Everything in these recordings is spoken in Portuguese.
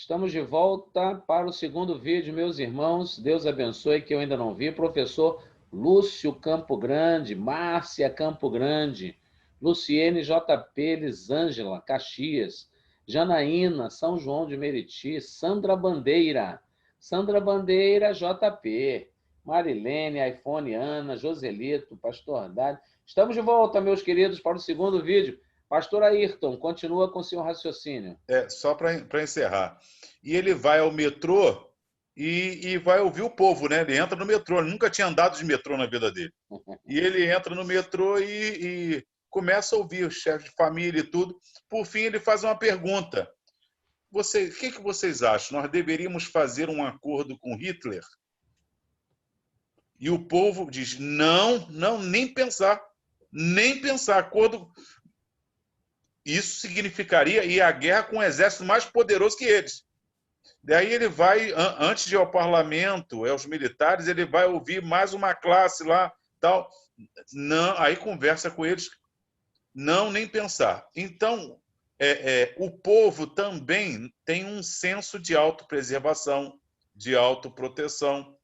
Estamos de volta para o segundo vídeo, meus irmãos. Deus abençoe, que eu ainda não vi. Professor Lúcio Campo Grande, Márcia Campo Grande, Luciene JP Elisângela, Caxias, Janaína, São João de Meriti, Sandra Bandeira, JP, Marilene, iPhone, Ana, Joselito, Pastor Dário. Estamos de volta, meus queridos, para o segundo vídeo. Pastor Ayrton, continua com seu raciocínio. Só para encerrar. E ele vai ao metrô e vai ouvir o povo, né? Ele entra no metrô, ele nunca tinha andado de metrô na vida dele. E ele entra no metrô e começa a ouvir o chefe de família e tudo. Por fim, ele faz uma pergunta. O que vocês acham? Nós deveríamos fazer um acordo com Hitler? E o povo diz, não, nem pensar. Nem pensar. Acordo... Isso significaria ir à guerra com um exército mais poderoso que eles. Daí ele vai, antes de ir ao parlamento, aos militares, ele vai ouvir mais uma classe lá, tal. Não, aí conversa com eles, não, nem pensar. Então, o povo também tem um senso de autopreservação, de autoproteção.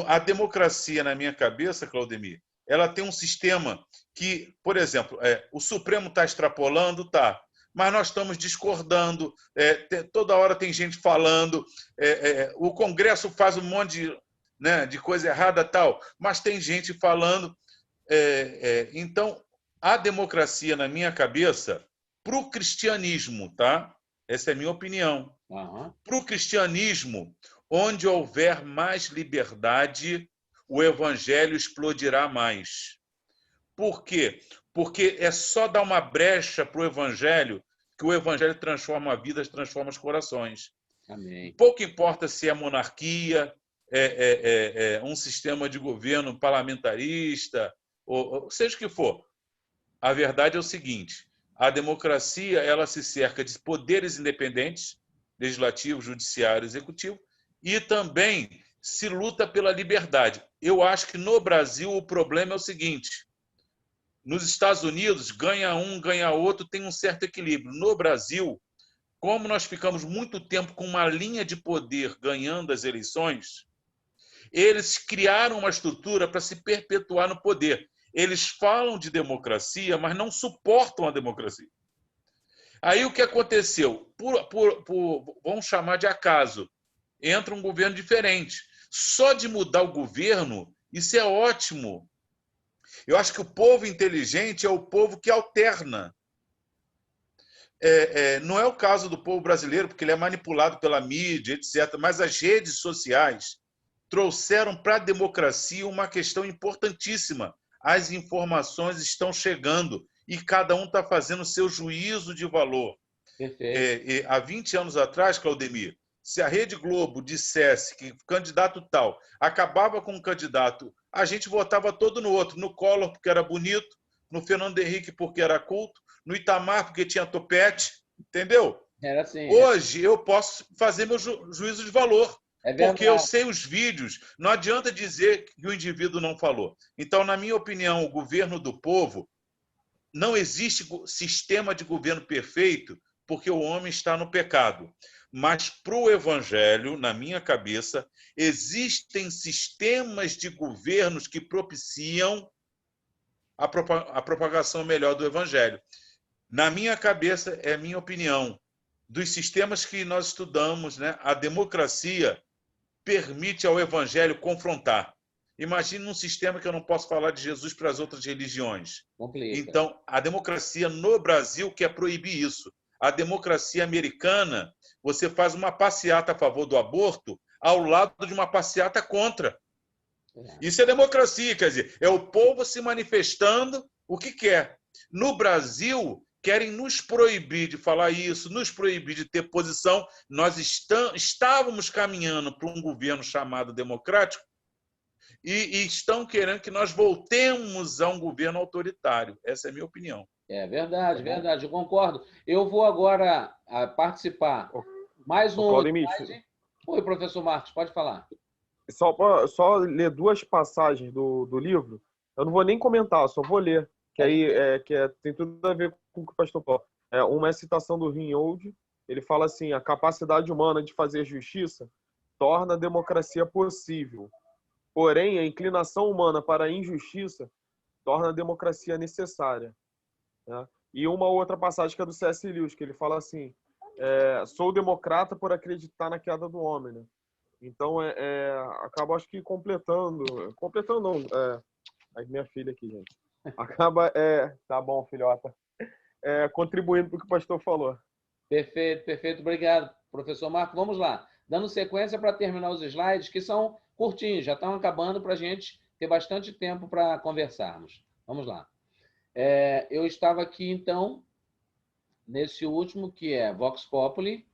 A democracia, na minha cabeça, Claudemir, ela tem um sistema que, por exemplo, o Supremo está extrapolando, tá, mas nós estamos discordando, toda hora tem gente falando, o Congresso faz um monte de coisa errada, tal, mas tem gente falando. Então, a democracia, na minha cabeça, para o cristianismo, tá? Essa é a minha opinião. Para o cristianismo, onde houver mais liberdade, o evangelho explodirá mais. Por quê? Porque é só dar uma brecha para o evangelho que o evangelho transforma vidas, transforma os corações. Amém. Pouco importa se é monarquia, um sistema de governo parlamentarista, ou seja o que for. A verdade é o seguinte, a democracia ela se cerca de poderes independentes, legislativo, judiciário, executivo, e também se luta pela liberdade. Eu acho que no Brasil o problema é o seguinte, nos Estados Unidos, ganha um, ganha outro, tem um certo equilíbrio. No Brasil, como nós ficamos muito tempo com uma linha de poder ganhando as eleições, eles criaram uma estrutura para se perpetuar no poder. Eles falam de democracia, mas não suportam a democracia. Aí o que aconteceu? Vamos chamar de acaso. Entra um governo diferente. Só de mudar o governo, isso é ótimo. Eu acho que o povo inteligente é o povo que alterna. Não é o caso do povo brasileiro, porque ele é manipulado pela mídia, etc. Mas as redes sociais trouxeram para a democracia uma questão importantíssima. As informações estão chegando e cada um está fazendo o seu juízo de valor. Há 20 anos atrás, Claudemir, se a Rede Globo dissesse que candidato tal acabava com um candidato, a gente votava todo no outro, no Collor porque era bonito, no Fernando Henrique porque era culto, no Itamar porque tinha topete, entendeu? Era assim. Hoje eu posso fazer meu juízo de valor, porque eu sei os vídeos, não adianta dizer que o indivíduo não falou. Então, na minha opinião, o governo do povo, não existe sistema de governo perfeito, porque o homem está no pecado. Mas para o evangelho, na minha cabeça, existem sistemas de governos que propiciam a propagação melhor do evangelho. Na minha cabeça, é a minha opinião. Dos sistemas que nós estudamos, né, a democracia permite ao evangelho confrontar. Imagine um sistema que eu não posso falar de Jesus para as outras religiões. Complica. Então, a democracia no Brasil quer proibir isso. A democracia americana, você faz uma passeata a favor do aborto ao lado de uma passeata contra. Isso é democracia, quer dizer, é o povo se manifestando o que quer. No Brasil, querem nos proibir de falar isso, nos proibir de ter posição. Nós estávamos caminhando para um governo chamado democrático e estão querendo que nós voltemos a um governo autoritário. Essa é a minha opinião. É verdade, verdade, eu concordo. Eu vou agora participar mais um slide. Oi, professor Marcos, pode falar. Só ler duas passagens do livro. Eu não vou nem comentar, só vou ler. Que aí tem tudo a ver com o que o pastor falou. Uma é a citação do Rinhold ele fala assim: a capacidade humana de fazer justiça torna a democracia possível. Porém, a inclinação humana para a injustiça torna a democracia necessária, né? E uma outra passagem que é do C.S. Lewis, que ele fala assim: sou democrata por acreditar na queda do homem, né? Então, acaba, acho que completando não, a minha filha aqui, gente. Acaba, tá bom, filhota, contribuindo para o que o pastor falou. Perfeito, perfeito. Obrigado, professor Marco. Vamos lá. Dando sequência para terminar os slides, que são curtinhos, já estão acabando para a gente ter bastante tempo para conversarmos. Vamos lá. Eu estava aqui, então, nesse último, que é Vox Populi,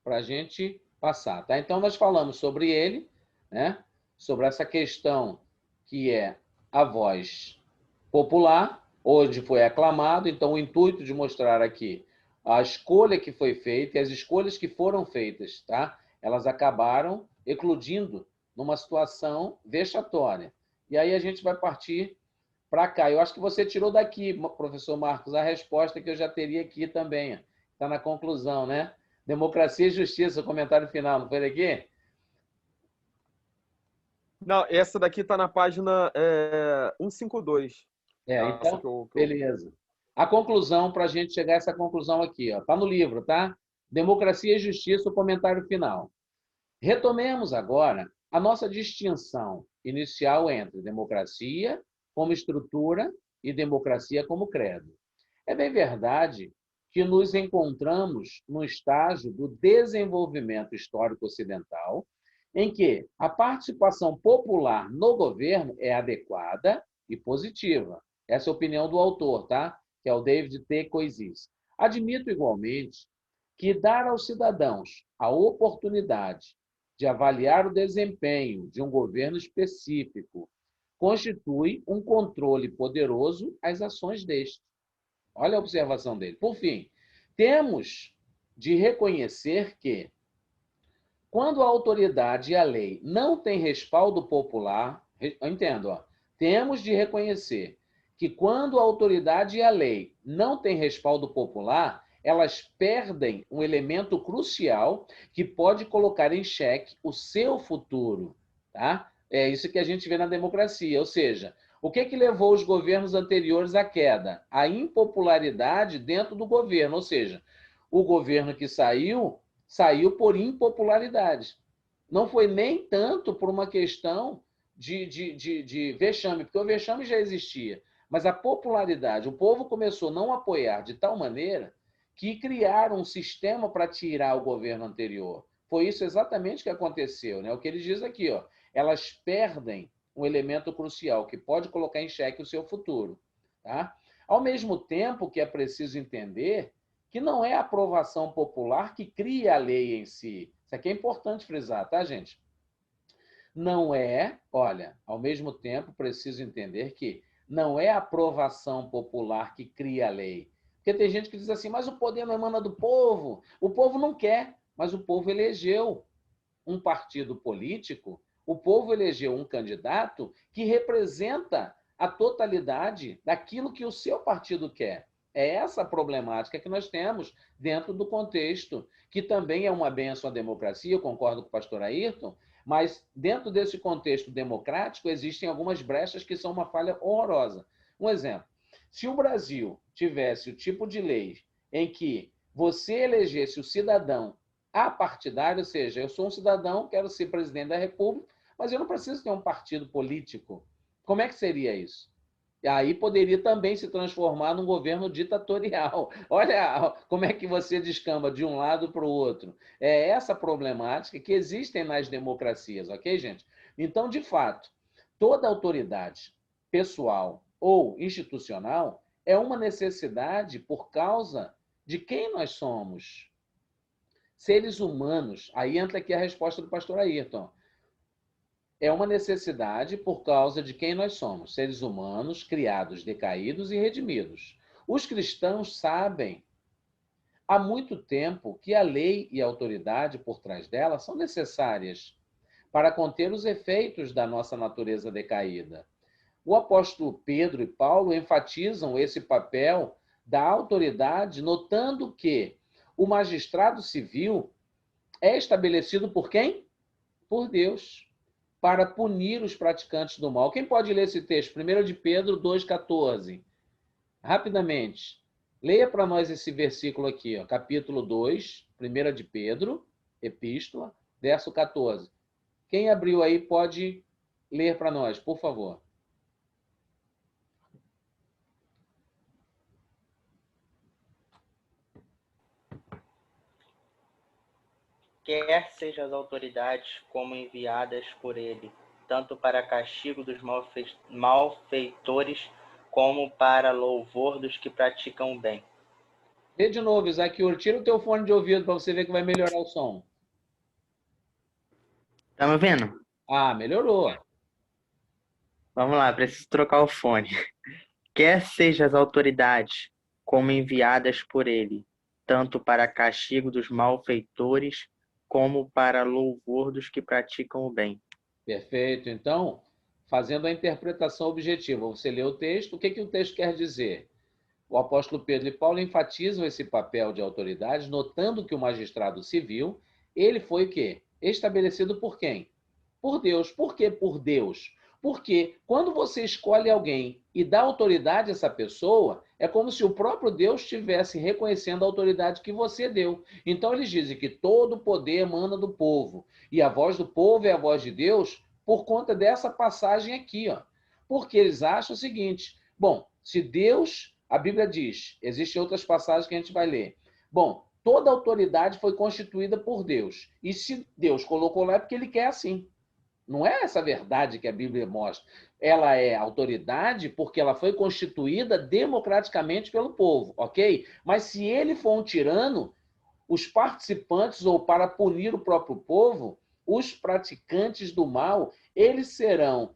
para a gente passar. Tá? Então, nós falamos sobre ele, né? Sobre essa questão que é a voz popular, hoje foi aclamado, então o intuito de mostrar aqui a escolha que foi feita e as escolhas que foram feitas, tá? Elas acabaram eclodindo numa situação vexatória. E aí a gente vai partir para cá. Eu acho que você tirou daqui, professor Marcos, a resposta que eu já teria aqui também. Está na conclusão, né? Democracia e Justiça, o comentário final, não foi daqui? Não, essa daqui está na página 152. Então, beleza. A conclusão, para a gente chegar a essa conclusão aqui, está no livro, tá? Democracia e Justiça, o comentário final. Retomemos agora a nossa distinção inicial entre democracia como estrutura e democracia como credo. É bem verdade que nos encontramos no estágio do desenvolvimento histórico ocidental, em que a participação popular no governo é adequada e positiva. Essa é a opinião do autor, tá? Que é o David T. Koizis. Admito igualmente que dar aos cidadãos a oportunidade de avaliar o desempenho de um governo específico constitui um controle poderoso às ações deste. Olha a observação dele. Por fim, temos de reconhecer que, quando a autoridade e a lei não têm respaldo popular, eu entendo, temos de reconhecer que, quando a autoridade e a lei não têm respaldo popular, elas perdem um elemento crucial que pode colocar em xeque o seu futuro. Tá? É isso que a gente vê na democracia. Ou seja, o que levou os governos anteriores à queda? A impopularidade dentro do governo. Ou seja, o governo que saiu por impopularidade. Não foi nem tanto por uma questão de vexame, porque o vexame já existia. Mas a popularidade, o povo começou a não apoiar de tal maneira que criaram um sistema para tirar o governo anterior. Foi isso exatamente que aconteceu, né? O que ele diz aqui, elas perdem um elemento crucial que pode colocar em xeque o seu futuro. Tá? Ao mesmo tempo que é preciso entender que não é a aprovação popular que cria a lei em si. Isso aqui é importante frisar, tá, gente? Não é, olha, ao mesmo tempo preciso entender que não é a aprovação popular que cria a lei. Porque tem gente que diz assim, mas o poder não emana do povo. O povo não quer, mas o povo elegeu um partido político, o povo elegeu um candidato que representa a totalidade daquilo que o seu partido quer. É essa a problemática que nós temos dentro do contexto, que também é uma bênção à democracia, eu concordo com o pastor Ayrton, mas dentro desse contexto democrático existem algumas brechas que são uma falha horrorosa. Um exemplo, se o Brasil tivesse o tipo de lei em que você elegesse o cidadão apartidário, ou seja, eu sou um cidadão, quero ser presidente da República, mas eu não preciso ter um partido político. Como é que seria isso? E aí poderia também se transformar num governo ditatorial. Olha como é que você descamba de um lado para o outro. É essa problemática que existem nas democracias, ok, gente? Então, de fato, toda autoridade pessoal ou institucional é uma necessidade por causa de quem nós somos. Seres humanos, aí entra aqui a resposta do pastor Ayrton. É uma necessidade por causa de quem nós somos, seres humanos criados, decaídos e redimidos. Os cristãos sabem há muito tempo que a lei e a autoridade por trás dela são necessárias para conter os efeitos da nossa natureza decaída. O apóstolo Pedro e Paulo enfatizam esse papel da autoridade, notando que o magistrado civil é estabelecido por quem? Por Deus, para punir os praticantes do mal. Quem pode ler esse texto? 1 de Pedro 2,14. Rapidamente. Leia para nós esse versículo aqui, ó, capítulo 2, 1 de Pedro, epístola, verso 14. Quem abriu aí pode ler para nós, por favor. Quer sejam as autoridades como enviadas por ele, tanto para castigo dos malfeitores, como para louvor dos que praticam o bem. Lê de novo, Isaquiur. Tira o teu fone de ouvido para você ver que vai melhorar o som. Tá me ouvindo? Ah, melhorou. Vamos lá, preciso trocar o fone. Quer sejam as autoridades como enviadas por ele, tanto para castigo dos malfeitores, como para louvor dos que praticam o bem. Perfeito. Então, fazendo a interpretação objetiva, você lê o texto, o que o texto quer dizer? O apóstolo Pedro e Paulo enfatizam esse papel de autoridade, notando que o magistrado civil, ele foi o quê? Estabelecido por quem? Por Deus. Por que por Deus? Porque quando você escolhe alguém e dá autoridade a essa pessoa, é como se o próprio Deus estivesse reconhecendo a autoridade que você deu. Então eles dizem que todo o poder emana do povo. E a voz do povo é a voz de Deus por conta dessa passagem aqui, ó. Porque eles acham o seguinte: bom, se Deus, a Bíblia diz, existem outras passagens que a gente vai ler. Bom, toda autoridade foi constituída por Deus. E se Deus colocou lá é porque ele quer assim. Não é essa verdade que a Bíblia mostra. Ela é autoridade porque ela foi constituída democraticamente pelo povo, ok? Mas se ele for um tirano, os participantes, ou para punir o próprio povo, os praticantes do mal, eles serão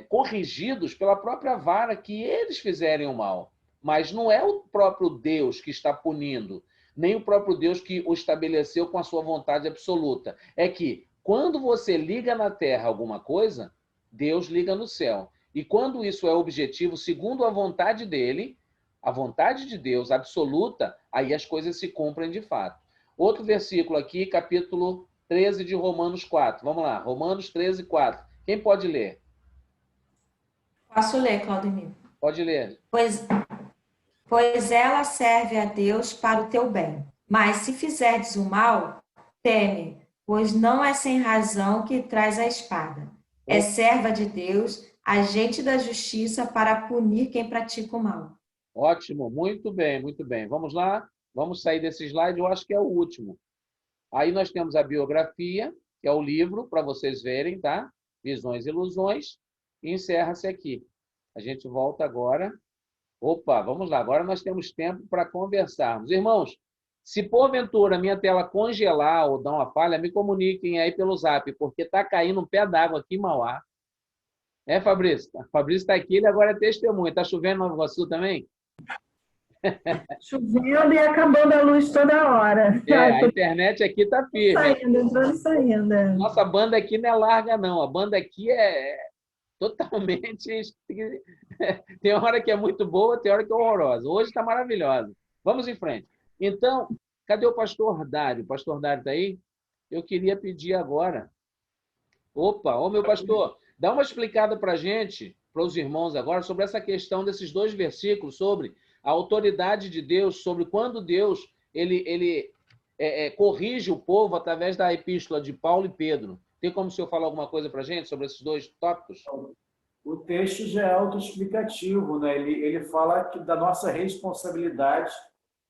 corrigidos pela própria vara que eles fizerem o mal. Mas não é o próprio Deus que está punindo, nem o próprio Deus que o estabeleceu com a sua vontade absoluta. É que quando você liga na terra alguma coisa, Deus liga no céu. E quando isso é objetivo, segundo a vontade dele, a vontade de Deus absoluta, aí as coisas se cumprem de fato. Outro versículo aqui, capítulo 13 de Romanos 4. Vamos lá, Romanos 13, 4. Quem pode ler? Posso ler, Claudemir? Pode ler. Pois ela serve a Deus para o teu bem. Mas se fizerdes o mal, teme, pois não é sem razão que traz a espada. É serva de Deus, agente da justiça para punir quem pratica o mal. Ótimo, muito bem, muito bem. Vamos lá, vamos sair desse slide, eu acho que é o último. Aí nós temos a biografia, que é o livro, para vocês verem, tá? Visões e Ilusões, e encerra-se aqui. A gente volta agora. Opa, vamos lá, agora nós temos tempo para conversarmos. Irmãos, se porventura minha tela congelar ou dar uma falha, me comuniquem aí pelo zap, porque está caindo um pé d'água aqui em Mauá. É, Fabrício? Fabrício está aqui, ele agora é testemunha. Está chovendo em Nova Iguaçu também? Chovendo e acabando a luz toda hora. A internet aqui está firme. Entrando e saindo. Nossa banda aqui não é larga, não. A banda aqui é totalmente... Tem hora que é muito boa, tem hora que é horrorosa. Hoje está maravilhosa. Vamos em frente. Então, cadê o pastor Dário? O pastor Dário está aí? Eu queria pedir agora. Opa, ô meu pastor, dá uma explicada para a gente, para os irmãos agora, sobre essa questão desses dois versículos, sobre a autoridade de Deus, sobre quando Deus ele corrige o povo através da epístola de Paulo e Pedro. Tem como o senhor falar alguma coisa para a gente sobre esses dois tópicos? O texto já é autoexplicativo, né? Ele fala da nossa responsabilidade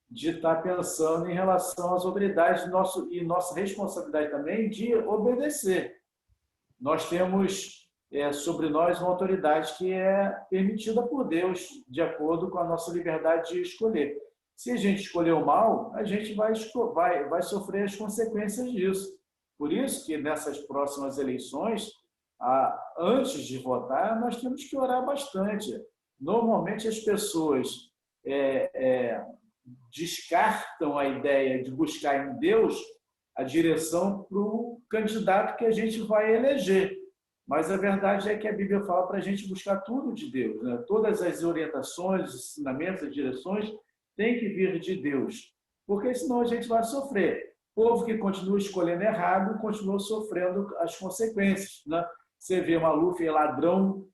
de estar pensando em relação às autoridades e nossa responsabilidade também de obedecer. Nós temos sobre nós uma autoridade que é permitida por Deus, de acordo com a nossa liberdade de escolher. Se a gente escolher o mal, a gente vai sofrer as consequências disso. Por isso que nessas próximas eleições, antes de votar, nós temos que orar bastante. Normalmente as pessoas descartam a ideia de buscar em Deus a direção para o candidato que a gente vai eleger. Mas a verdade é que a Bíblia fala para a gente buscar tudo de Deus, né? Todas as orientações, os ensinamentos, as direções tem que vir de Deus, porque senão a gente vai sofrer. O povo que continua escolhendo errado continua sofrendo as consequências, né? Você vê Maluf é ladrão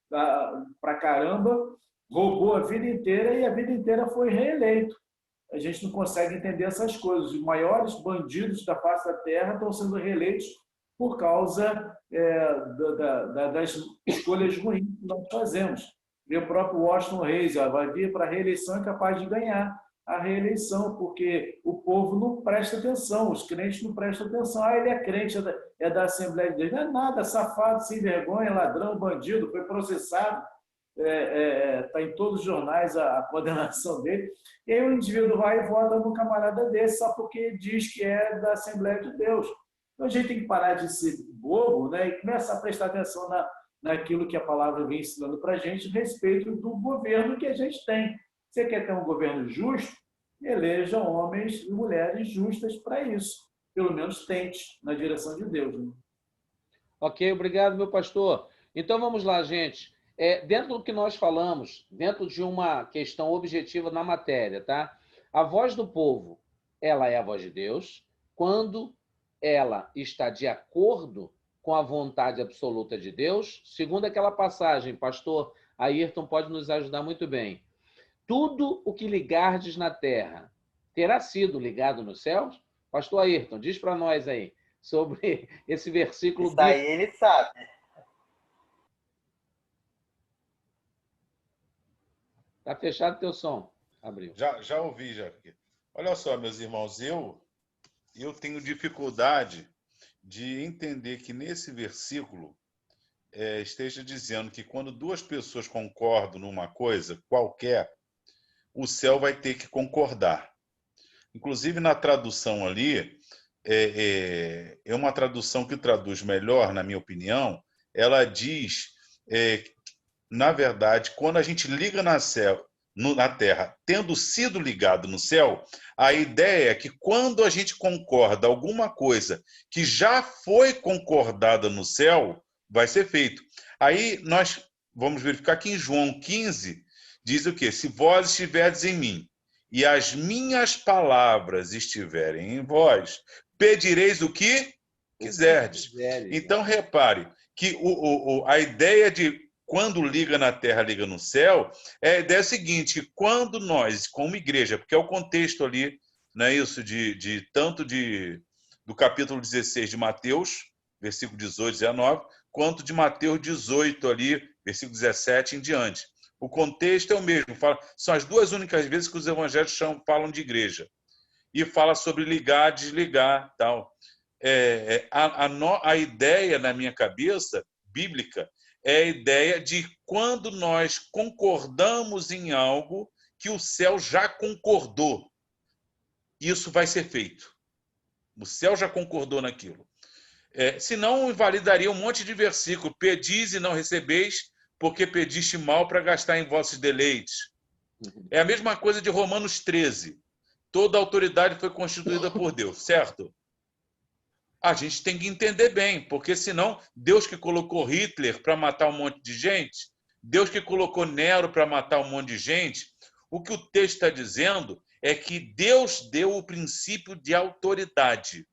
pra caramba, roubou a vida inteira e a vida inteira foi reeleito. A gente não consegue entender essas coisas. Os maiores bandidos da face da terra estão sendo reeleitos por causa das escolhas ruins que nós fazemos. E o próprio Washington Reis vai vir para a reeleição e capaz de ganhar a reeleição, porque o povo não presta atenção, os crentes não prestam atenção. Ele é crente, é da Assembleia de Deus. Não é nada, safado, sem vergonha, ladrão, bandido, foi processado, está em todos os jornais a condenação dele. E aí o indivíduo vai e vota num camarada desse só porque diz que é da Assembleia de Deus. Então a gente tem que parar de ser bobo, né, e começar a prestar atenção naquilo que a palavra vem ensinando para a gente a respeito do governo que a gente tem. Você quer ter um governo justo? Eleja homens e mulheres justas para isso. Pelo menos tente, na direção de Deus. Né? Ok, obrigado, meu pastor. Então vamos lá, gente. Dentro do que nós falamos, dentro de uma questão objetiva na matéria, tá? A voz do povo, ela é a voz de Deus quando ela está de acordo com a vontade absoluta de Deus, segundo aquela passagem, pastor Ayrton pode nos ajudar muito bem. Tudo o que ligardes na terra terá sido ligado nos céus? Pastor Ayrton, diz para nós aí sobre esse versículo. Isso aí ele sabe. Está fechado teu som, Abril. Já ouvi, já. Olha só, meus irmãos, eu tenho dificuldade de entender que nesse versículo esteja dizendo que quando duas pessoas concordam numa coisa qualquer, o céu vai ter que concordar. Inclusive, na tradução ali, é uma tradução que traduz melhor, na minha opinião. Ela diz, na verdade, quando a gente liga na terra, tendo sido ligado no céu, a ideia é que quando a gente concorda alguma coisa que já foi concordada no céu, vai ser feito. Aí nós vamos verificar que em João 15 diz o quê? Se vós estiverdes em mim e as minhas palavras estiverem em vós, pedireis o que quiserdes. Então, repare que a ideia de quando liga na terra, liga no céu, a ideia é a seguinte, que quando nós, como igreja, porque é o contexto ali, não é isso, do capítulo 16 de Mateus, versículo 18 e 19, quanto de Mateus 18 ali, versículo 17 em diante. O contexto é o mesmo, são as duas únicas vezes que os evangelhos falam de igreja. E fala sobre ligar, desligar, tal. A ideia na minha cabeça, bíblica, é a ideia de quando nós concordamos em algo que o céu já concordou. Isso vai ser feito. O céu já concordou naquilo. Senão, invalidaria um monte de versículo. Pedis e não recebeis, porque pediste mal para gastar em vossos deleites. É a mesma coisa de Romanos 13. Toda autoridade foi constituída por Deus, certo? A gente tem que entender bem, porque senão Deus que colocou Hitler para matar um monte de gente, Deus que colocou Nero para matar um monte de gente, o que o texto está dizendo é que Deus deu o princípio de autoridade.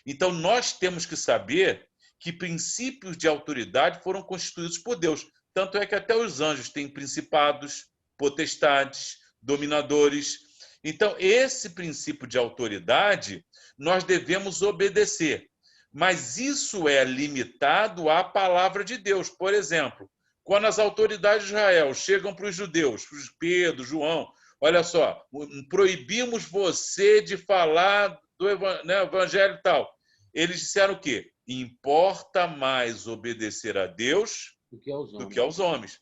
Então nós temos que saber que princípios de autoridade foram constituídos por Deus. Tanto é que até os anjos têm principados, potestades, dominadores. Então esse princípio de autoridade nós devemos obedecer. Mas isso é limitado à palavra de Deus. Por exemplo, quando as autoridades de Israel chegam para os judeus, para Pedro, João, olha só, proibimos você de falar do evangelho e tal. Eles disseram o quê? Importa mais obedecer a Deus do que aos homens.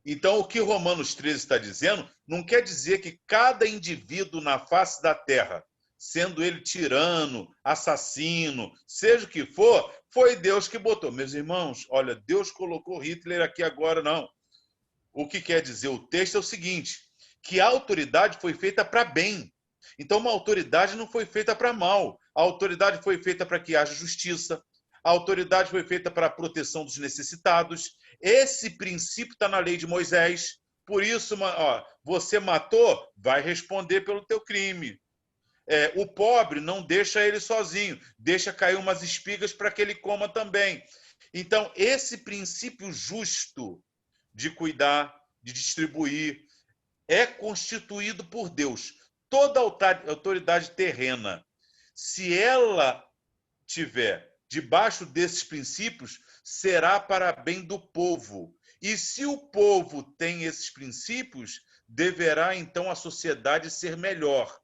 Então, o que Romanos 13 está dizendo não quer dizer que cada indivíduo na face da terra, sendo ele tirano, assassino, seja o que for, foi Deus que botou. Meus irmãos, olha, Deus colocou Hitler aqui agora, não. O que quer dizer o texto é o seguinte, que a autoridade foi feita para bem. Então, uma autoridade não foi feita para mal. A autoridade foi feita para que haja justiça. A autoridade foi feita para a proteção dos necessitados. Esse princípio está na lei de Moisés. Por isso, ó, você matou, vai responder pelo teu crime. O pobre não deixa ele sozinho, deixa cair umas espigas para que ele coma também. Então, esse princípio justo de cuidar, de distribuir, é constituído por Deus. Toda autoridade terrena, se ela tiver debaixo desses princípios, será para bem do povo. E se o povo tem esses princípios, deverá então a sociedade ser melhor.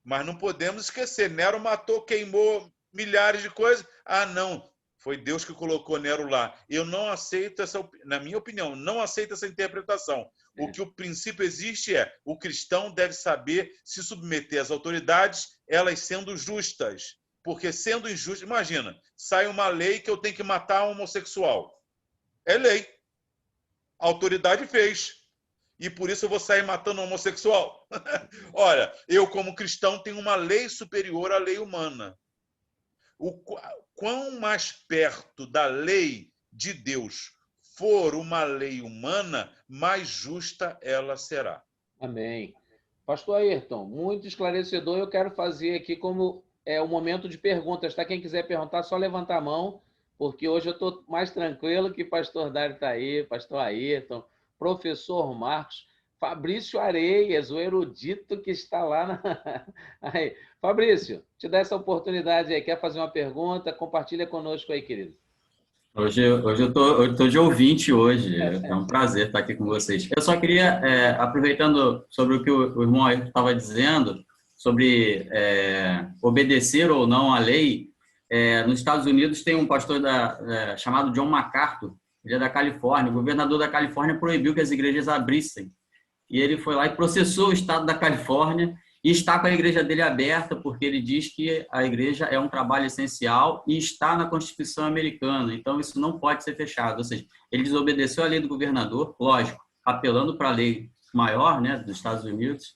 Mas não podemos esquecer, Nero matou, queimou milhares de coisas. Ah, não, foi Deus que colocou Nero lá. Eu não aceito essa, na minha opinião, não aceito essa interpretação. O que o princípio existe o cristão deve saber se submeter às autoridades, elas sendo justas. Porque sendo injusto, imagina, sai uma lei que eu tenho que matar um homossexual. É lei. A autoridade fez. E por isso eu vou sair matando um homossexual. Olha, eu como cristão tenho uma lei superior à lei humana. Quão mais perto da lei de Deus for uma lei humana, mais justa ela será. Amém. Pastor Ayrton, muito esclarecedor. Eu quero fazer aqui como o momento de perguntas, tá? Quem quiser perguntar, só levantar a mão, porque hoje eu estou mais tranquilo que pastor Dário está aí, pastor Ayrton, professor Marcos, Fabrício Areias, o erudito que está lá aí. Fabrício, te dá essa oportunidade aí. Quer fazer uma pergunta? Compartilha conosco aí, querido. Hoje eu tô de ouvinte hoje. É um prazer estar aqui com vocês. Eu só queria, aproveitando sobre o que o irmão Ayrton estava dizendo, sobre obedecer ou não à lei, nos Estados Unidos tem um pastor chamado John MacArthur, ele é da Califórnia. O governador da Califórnia proibiu que as igrejas abrissem. E ele foi lá e processou o estado da Califórnia e está com a igreja dele aberta, porque ele diz que a igreja é um trabalho essencial e está na Constituição americana. Então, isso não pode ser fechado. Ou seja, ele desobedeceu a lei do governador, lógico, apelando para a lei maior, né, dos Estados Unidos,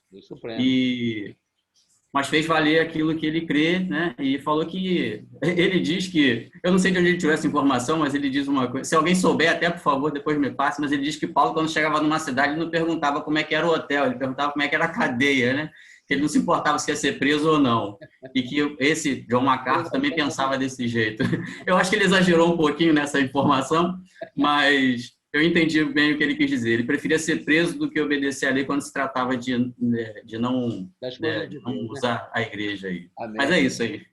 mas fez valer aquilo que ele crê, né? E falou que ele diz que, eu não sei de onde ele tirou essa informação, mas ele diz uma coisa, se alguém souber até, por favor, depois me passe, mas ele diz que Paulo, quando chegava numa cidade, ele não perguntava como é que era o hotel, ele perguntava como é que era a cadeia, né? Que ele não se importava se ia ser preso ou não. E que esse John MacArthur também pensava desse jeito. Eu acho que ele exagerou um pouquinho nessa informação, mas eu entendi bem o que ele quis dizer. Ele preferia ser preso do que obedecer a lei quando se tratava de não usar a igreja aí. Amém. Mas é isso aí.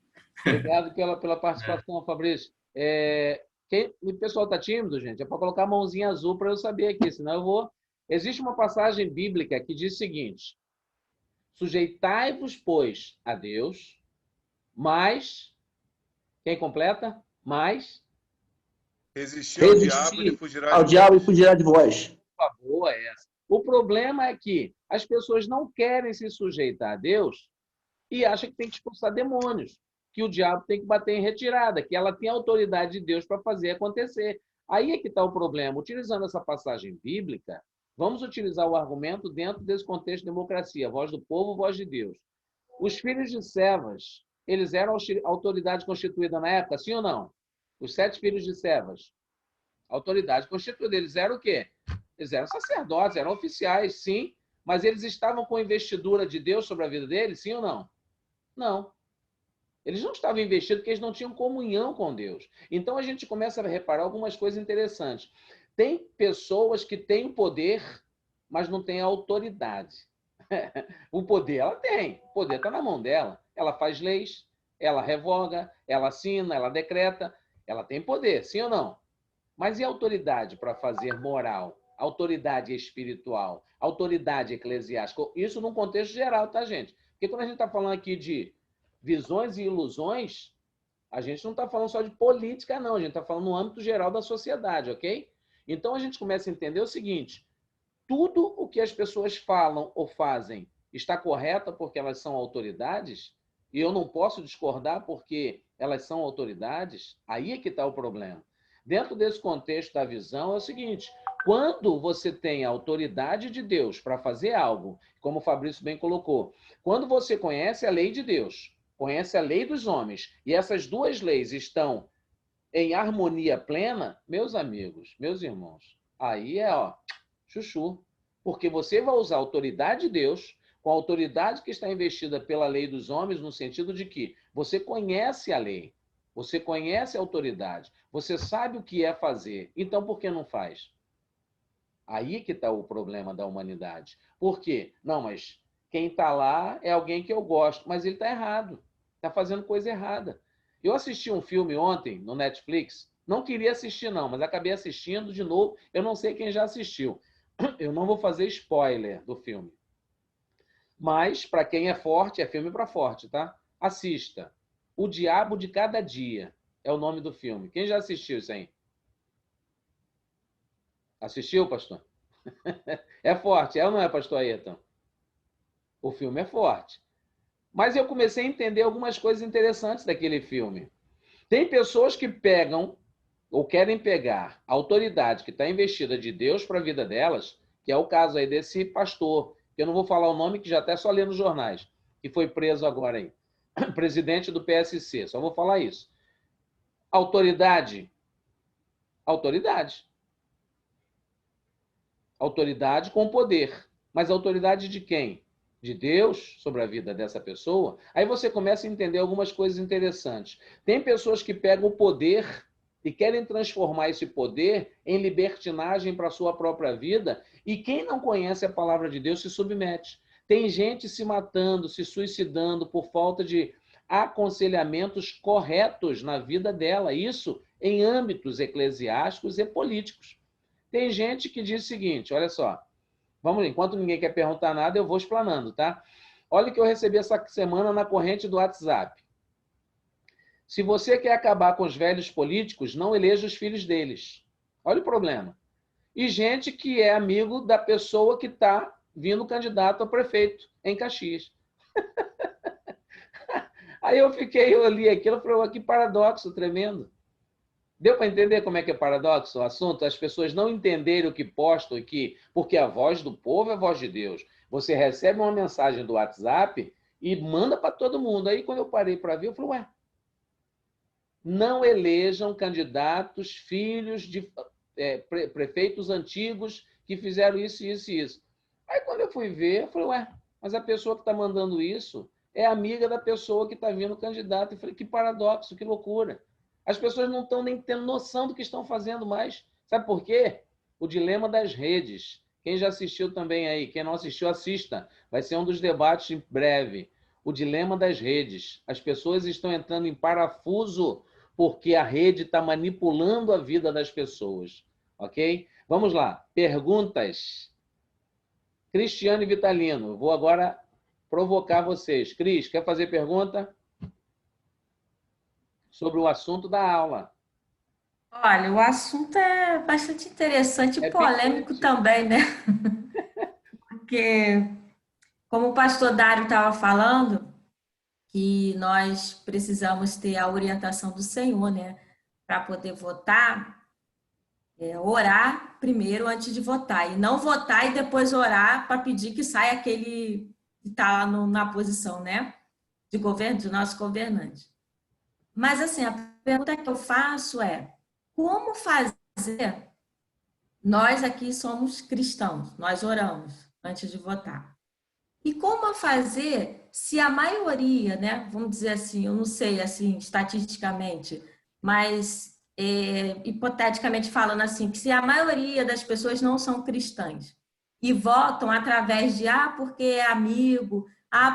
Obrigado pela participação, Fabrício. O pessoal está tímido, gente? É para colocar a mãozinha azul para eu saber aqui, senão eu vou... Existe uma passagem bíblica que diz o seguinte: sujeitai-vos, pois, a Deus, mas... Quem completa? Mas... Resistir ao diabo e fugirá de vós. Boa essa. O problema é que as pessoas não querem se sujeitar a Deus e acham que tem que expulsar demônios, que o diabo tem que bater em retirada, que ela tem a autoridade de Deus para fazer acontecer. Aí é que está o problema. Utilizando essa passagem bíblica, vamos utilizar o argumento dentro desse contexto de democracia, voz do povo, voz de Deus. Os filhos de Sevas, eles eram autoridade constituída na época, sim ou não? Os 7 filhos de Sevas, autoridade constituída, eles eram o quê? Eles eram sacerdotes, eram oficiais, sim, mas eles estavam com a investidura de Deus sobre a vida deles, sim ou não? Não. Eles não estavam investidos porque eles não tinham comunhão com Deus. Então, a gente começa a reparar algumas coisas interessantes. Tem pessoas que têm o poder, mas não têm a autoridade. O poder ela tem, o poder está na mão dela. Ela faz leis, ela revoga, ela assina, ela decreta. Ela tem poder, sim ou não? Mas e a autoridade para fazer moral? Autoridade espiritual? Autoridade eclesiástica? Isso num contexto geral, tá, gente? Porque quando a gente está falando aqui de visões e ilusões, a gente não está falando só de política, não. A gente está falando no âmbito geral da sociedade, ok? Então, a gente começa a entender o seguinte: tudo o que as pessoas falam ou fazem está correto porque elas são autoridades, e eu não posso discordar porque elas são autoridades. Aí é que está o problema. Dentro desse contexto da visão, é o seguinte: quando você tem a autoridade de Deus para fazer algo, como o Fabrício bem colocou, quando você conhece a lei de Deus, conhece a lei dos homens, e essas duas leis estão em harmonia plena, meus amigos, meus irmãos, aí chuchu. Porque você vai usar a autoridade de Deus com a autoridade que está investida pela lei dos homens, no sentido de que você conhece a lei, você conhece a autoridade, você sabe o que é fazer. Então, por que não faz? Aí que está o problema da humanidade. Por quê? Não, mas quem está lá é alguém que eu gosto, mas ele está errado, está fazendo coisa errada. Eu assisti um filme ontem no Netflix, não queria assistir não, mas acabei assistindo de novo, eu não sei quem já assistiu. Eu não vou fazer spoiler do filme. Mas, para quem é forte, é filme para forte, tá? Assista. O Diabo de Cada Dia é o nome do filme. Quem já assistiu isso aí? Assistiu, pastor? É forte, é ou não é, pastor Ayrton? O filme é forte. Mas eu comecei a entender algumas coisas interessantes daquele filme. Tem pessoas que pegam ou querem pegar a autoridade que está investida de Deus para a vida delas, que é o caso aí desse pastor, que eu não vou falar o nome, que já até só lê nos jornais, que foi preso agora aí, presidente do PSC, só vou falar isso. Autoridade. Autoridade. Autoridade com poder. Mas autoridade de quem? De Deus sobre a vida dessa pessoa? Aí você começa a entender algumas coisas interessantes. Tem pessoas que pegam o poder e querem transformar esse poder em libertinagem para a sua própria vida, e quem não conhece a palavra de Deus se submete. Tem gente se matando, se suicidando por falta de aconselhamentos corretos na vida dela, isso em âmbitos eclesiásticos e políticos. Tem gente que diz o seguinte, olha só, vamos, enquanto ninguém quer perguntar nada, eu vou explanando, tá? Olha o que eu recebi essa semana na corrente do WhatsApp. Se você quer acabar com os velhos políticos, não eleja os filhos deles. Olha o problema. E gente que é amigo da pessoa que está vindo candidato a prefeito em Caxias. Aí eu li aquilo e falei, que paradoxo tremendo. Deu para entender como é que é paradoxo o assunto? As pessoas não entenderem o que postam aqui, porque a voz do povo é a voz de Deus. Você recebe uma mensagem do WhatsApp e manda para todo mundo. Aí, quando eu parei para ver, eu falei, ué, não elejam candidatos, filhos de prefeitos antigos que fizeram isso, isso e isso. Aí, quando eu fui ver, eu falei, ué, mas a pessoa que está mandando isso é amiga da pessoa que está vindo candidato. Eu falei, que paradoxo, que loucura. As pessoas não estão nem tendo noção do que estão fazendo mais. Sabe por quê? O dilema das redes. Quem já assistiu também aí, quem não assistiu, assista. Vai ser um dos debates em breve. O dilema das redes. As pessoas estão entrando em parafuso porque a rede está manipulando a vida das pessoas. Ok? Vamos lá. Perguntas. Cristiano e Vitalino. Vou agora provocar vocês. Cris, quer fazer pergunta? Sobre o assunto da aula. Olha, o assunto é bastante interessante e polêmico também, né? Porque, como o pastor Dário estava falando, que nós precisamos ter a orientação do Senhor, né? Para poder votar, orar primeiro antes de votar. E não votar e depois orar para pedir que saia aquele que está na posição, né? De governo, do nosso governante. Mas, assim, a pergunta que eu faço é, como fazer? Nós aqui somos cristãos, nós oramos antes de votar. E como fazer se a maioria, né, vamos dizer assim, eu não sei assim estatisticamente, mas hipoteticamente falando assim, que se a maioria das pessoas não são cristãs e votam através de, porque é amigo,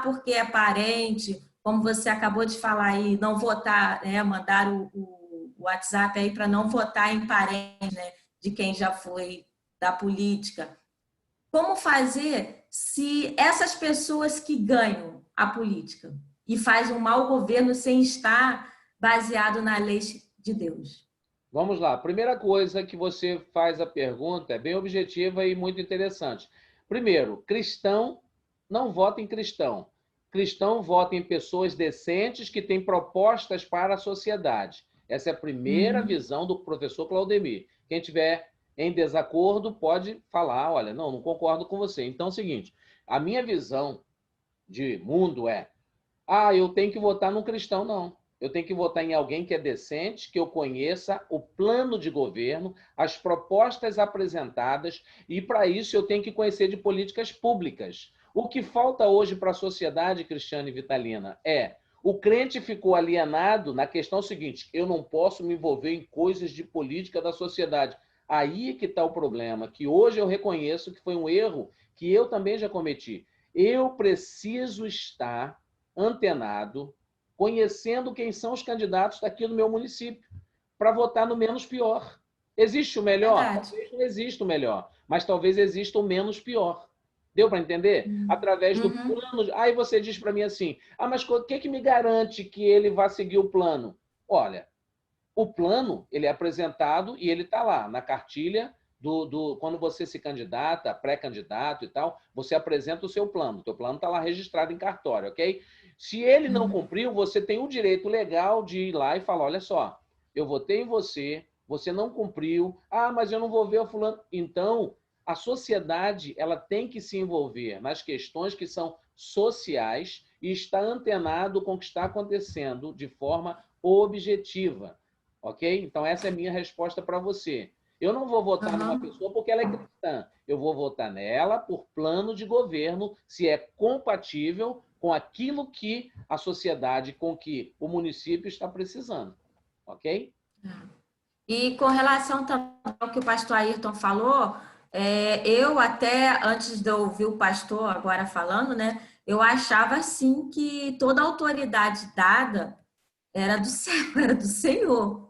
porque é parente, como você acabou de falar aí, não votar, mandar o WhatsApp aí para não votar em parente, né, de quem já foi da política. Como fazer se essas pessoas que ganham a política e fazem um mau governo sem estar baseado na lei de Deus? Vamos lá. Primeira coisa que você faz a pergunta é bem objetiva e muito interessante. Primeiro, cristão não vota em cristão. Cristão vota em pessoas decentes que têm propostas para a sociedade. Essa é a primeira visão do professor Claudemir. Quem tiver em desacordo pode falar, olha, não concordo com você. Então é o seguinte, a minha visão de mundo é, eu tenho que votar num cristão, não. Eu tenho que votar em alguém que é decente, que eu conheça o plano de governo, as propostas apresentadas, e para isso eu tenho que conhecer de políticas públicas. O que falta hoje para a sociedade, Cristiane e Vitalina, é o crente ficou alienado na questão seguinte: eu não posso me envolver em coisas de política da sociedade. Aí é que está o problema, que hoje eu reconheço que foi um erro que eu também já cometi. Eu preciso estar antenado, conhecendo quem são os candidatos daqui do meu município, para votar no menos pior. Existe o melhor? Verdade. Talvez não exista o melhor, mas talvez exista o menos pior. Deu para entender? Através do plano. Aí você diz para mim assim: mas o que me garante que ele vai seguir o plano? Olha, o plano ele é apresentado e ele está lá na cartilha quando você se candidata, pré-candidato e tal, você apresenta o seu plano. O teu plano está lá registrado em cartório, ok? Se ele não cumpriu, você tem o direito legal de ir lá e falar: olha só, eu votei em você, você não cumpriu, mas eu não vou ver o fulano. Então, a sociedade ela tem que se envolver nas questões que são sociais e estar antenado com o que está acontecendo de forma objetiva, ok? Então, essa é a minha resposta para você. Eu não vou votar numa pessoa porque ela é cristã. Eu vou votar nela por plano de governo, se é compatível com aquilo que a sociedade, com que o município está precisando, ok? E com relação também ao que o pastor Ayrton falou, eu até, antes de eu ouvir o pastor agora falando, né, eu achava assim que toda a autoridade dada era do céu, era do Senhor.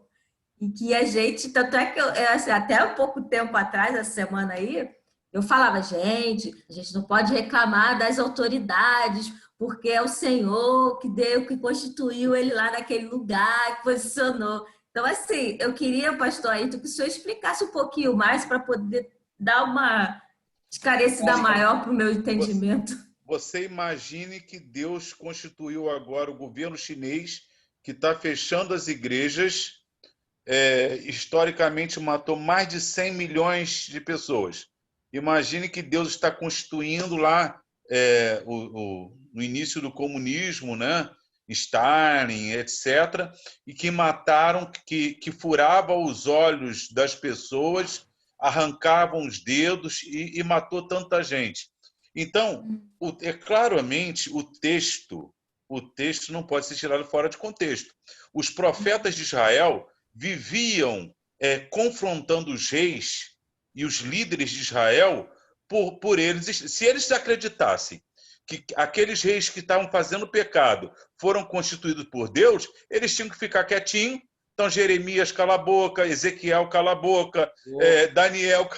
E que a gente, tanto é que assim, até um pouco tempo atrás, essa semana aí, eu falava: gente, a gente não pode reclamar das autoridades, porque é o Senhor que deu, que constituiu ele lá naquele lugar, que posicionou. Então, assim, eu queria, pastor Ayrton, que o senhor explicasse um pouquinho mais para poder dar uma esclarecida maior para o meu entendimento. Você imagine que Deus constituiu agora o governo chinês, que está fechando as igrejas, historicamente matou mais de 100 milhões de pessoas. Imagine que Deus está constituindo lá no início do comunismo, né? Stalin, etc., e que mataram, que furavam os olhos das pessoas, arrancavam os dedos e matou tanta gente. Então, claramente, o texto não pode ser tirado fora de contexto. Os profetas de Israel viviam confrontando os reis e os líderes de Israel por eles. Se eles acreditassem que aqueles reis que estavam fazendo pecado foram constituídos por Deus, eles tinham que ficar quietinhos. Então, Jeremias, cala a boca, Ezequiel, cala a boca, Daniel,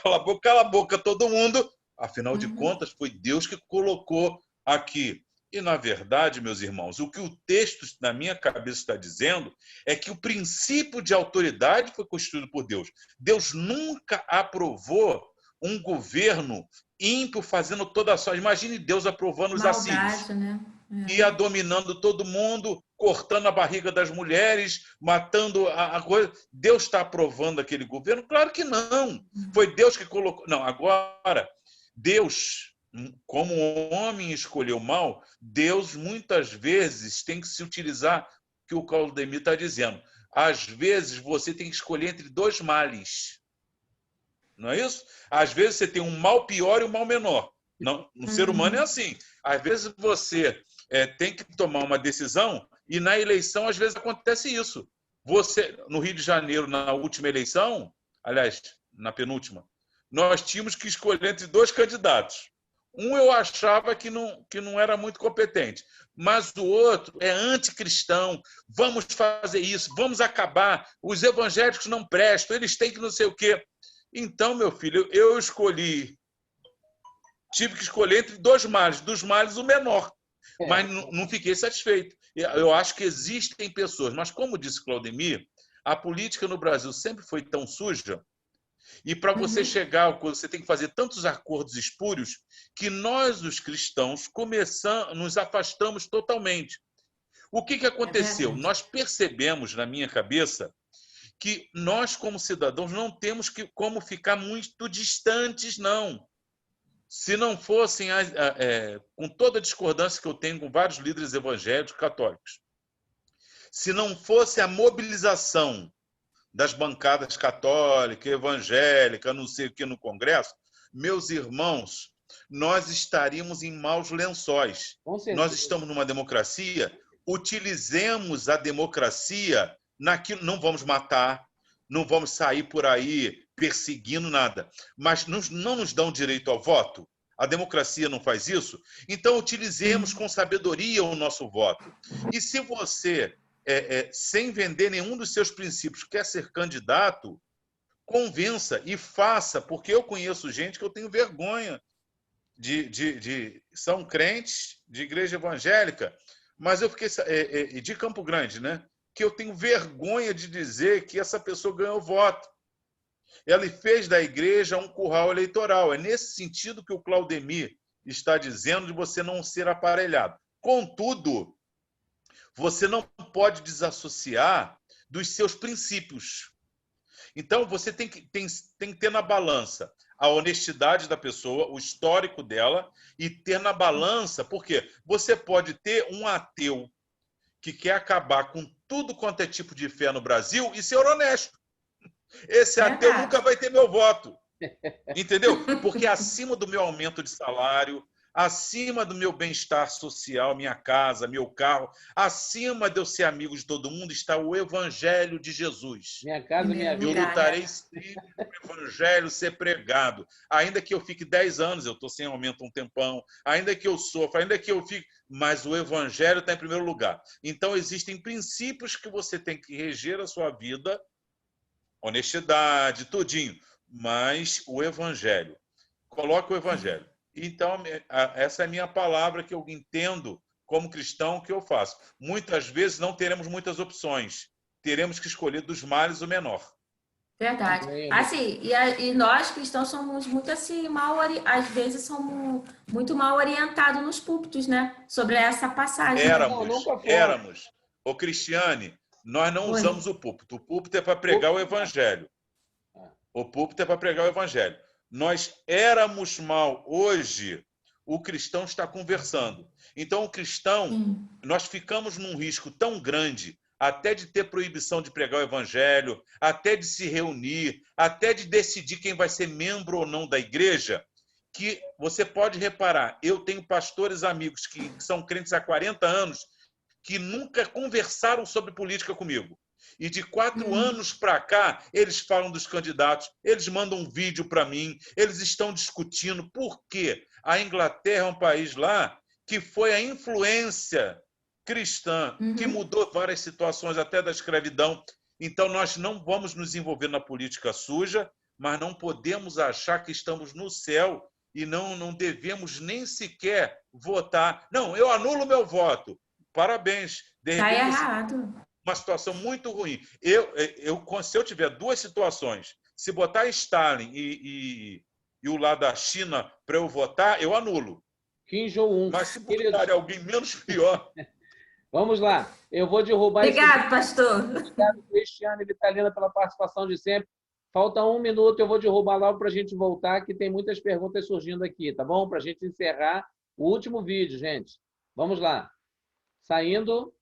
cala a boca todo mundo. Afinal de contas, foi Deus que colocou aqui. E, na verdade, meus irmãos, o que o texto, na minha cabeça, está dizendo é que o princípio de autoridade foi constituído por Deus. Deus nunca aprovou um governo ímpio fazendo toda a sorte. Imagine Deus aprovando os assírios. Né? Ia dominando todo mundo, cortando a barriga das mulheres, matando a coisa. Deus está aprovando aquele governo? Claro que não. Foi Deus que colocou. Não, agora, Deus, como o homem escolheu mal, Deus muitas vezes tem que se utilizar o que o Claudemir está dizendo. Às vezes você tem que escolher entre dois males. Não é isso? Às vezes você tem um mal pior e um mal menor. Não, no ser humano é assim. Às vezes você tem que tomar uma decisão e na eleição às vezes acontece isso. Você, no Rio de Janeiro, na última eleição, aliás, na penúltima, nós tínhamos que escolher entre dois candidatos. Um eu achava que não era muito competente, mas o outro é anticristão. Vamos fazer isso, vamos acabar. Os evangélicos não prestam, eles têm que não sei o quê. Então, meu filho, eu tive que escolher entre dois males, dos males o menor, mas não fiquei satisfeito. Eu acho que existem pessoas, mas como disse Claudemir, a política no Brasil sempre foi tão suja, e para você chegar, você tem que fazer tantos acordos espúrios, que nós, os cristãos, nos afastamos totalmente. O que aconteceu? Nós percebemos, na minha cabeça, que nós, como cidadãos, não temos como ficar muito distantes, não. Se não fossem, com toda a discordância que eu tenho com vários líderes evangélicos católicos, se não fosse a mobilização das bancadas católica, evangélica, não sei o que no Congresso, meus irmãos, nós estaríamos em maus lençóis. Nós estamos numa democracia, utilizemos a democracia naquilo, não vamos matar, não vamos sair por aí perseguindo nada, mas não nos dão direito ao voto. A democracia não faz isso, então utilizemos com sabedoria o nosso voto. E se você, sem vender nenhum dos seus princípios, quer ser candidato, convença e faça, porque eu conheço gente que eu tenho vergonha são crentes de igreja evangélica, mas eu fiquei de Campo Grande, né? Que eu tenho vergonha de dizer que essa pessoa ganhou voto. Ela fez da igreja um curral eleitoral. É nesse sentido que o Claudemir está dizendo de você não ser aparelhado. Contudo, você não pode desassociar dos seus princípios. Então, você tem que ter na balança a honestidade da pessoa, o histórico dela, e ter na balança, porque você pode ter um ateu que quer acabar com tudo quanto é tipo de fé no Brasil e ser honesto. Esse ateu nunca vai ter meu voto. Entendeu? Porque acima do meu aumento de salário, acima do meu bem-estar social, minha casa, meu carro, acima de eu ser amigo de todo mundo, está o Evangelho de Jesus. Minha casa, minha vida. Eu lutarei sempre para o Evangelho ser pregado. Ainda que eu fique 10 anos, eu estou sem aumento um tempão, ainda que eu sofra, ainda que eu fique... Mas o Evangelho está em primeiro lugar. Então, existem princípios que você tem que reger a sua vida, honestidade, tudinho, mas o Evangelho. Coloque o Evangelho. Então, essa é a minha palavra que eu entendo como cristão que eu faço. Muitas vezes não teremos muitas opções. Teremos que escolher dos males o menor. Verdade. Assim, e nós cristãos somos muito assim, às vezes somos muito mal orientados nos púlpitos, né? Sobre essa passagem. Éramos. Ô, Cristiane, nós não usamos o púlpito. O púlpito é para pregar o Evangelho. O púlpito é para pregar o Evangelho. Nós éramos mal. Hoje, o cristão está conversando. Então, o cristão, nós ficamos num risco tão grande, até de ter proibição de pregar o Evangelho, até de se reunir, até de decidir quem vai ser membro ou não da igreja, que você pode reparar, eu tenho pastores amigos que são crentes há 40 anos, que nunca conversaram sobre política comigo. E de 4 anos para cá, eles falam dos candidatos, eles mandam um vídeo para mim, eles estão discutindo por quê. A Inglaterra é um país lá que foi a influência cristã, que mudou várias situações, até da escravidão. Então, nós não vamos nos envolver na política suja, mas não podemos achar que estamos no céu e não devemos nem sequer votar. Não, eu anulo meu voto. Parabéns. Está errado. Uma situação muito ruim. Se eu tiver 2 situações, se botar Stalin e o lado da China para eu votar, eu anulo. Kim Jong-un. Mas se botar alguém menos pior... Vamos lá. Eu vou derrubar... Obrigado, pastor. Obrigado, Cristiane e Vitalina, pela participação de sempre. Falta 1 minuto, eu vou derrubar logo para a gente voltar, que tem muitas perguntas surgindo aqui, tá bom? Para a gente encerrar o último vídeo, gente. Vamos lá. Saindo...